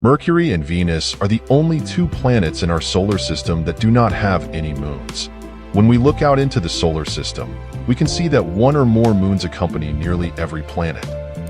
Mercury and Venus are the only two planets in our solar system that do not have any moons. When we look out into the solar system, we can see that one or more moons accompany nearly every planet.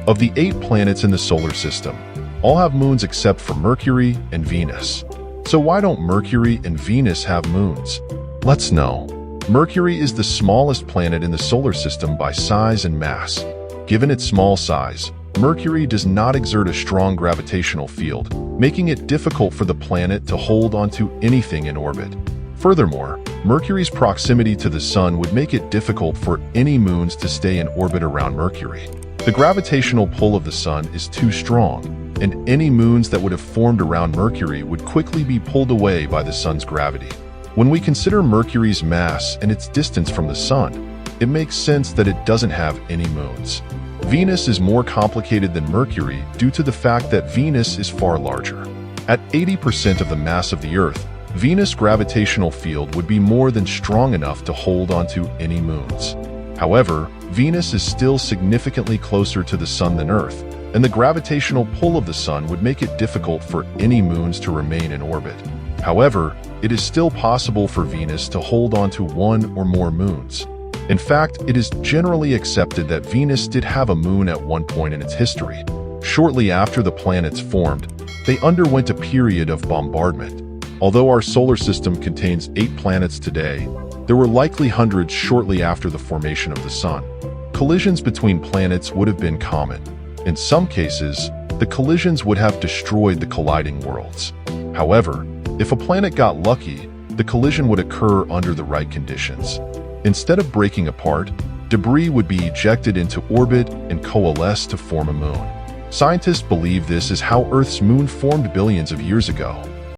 Of the 8 planets in the solar system, all have moons except for Mercury and Venus. So why don't Mercury and Venus have moons? Let's know. Mercury is the smallest planet in the solar system by size and mass. Given its small size, Mercury does not exert a strong gravitational field, making it difficult for the planet to hold onto anything in orbit. Furthermore, Mercury's proximity to the Sun would make it difficult for any moons to stay in orbit around Mercury. The gravitational pull of the Sun is too strong, and any moons that would have formed around Mercury would quickly be pulled away by the Sun's gravity. When we consider Mercury's mass and its distance from the Sun, it makes sense that it doesn't have any moons. Venus is more complicated than Mercury due to the fact that Venus is far larger. At 80% of the mass of the Earth, Venus' gravitational field would be more than strong enough to hold onto any moons. However, Venus is still significantly closer to the Sun than Earth, and the gravitational pull of the Sun would make it difficult for any moons to remain in orbit. However, it is still possible for Venus to hold onto one or more moons. In fact, it is generally accepted that Venus did have a moon at one point in its history. Shortly after the planets formed, they underwent a period of bombardment. Although our solar system contains 8 planets today, there were likely hundreds shortly after the formation of the Sun. Collisions between planets would have been common. In some cases, the collisions would have destroyed the colliding worlds. However, if a planet got lucky, the collision would occur under the right conditions. Instead of breaking apart, debris would be ejected into orbit and coalesce to form a moon. Scientists believe this is how Earth's moon formed billions of years ago.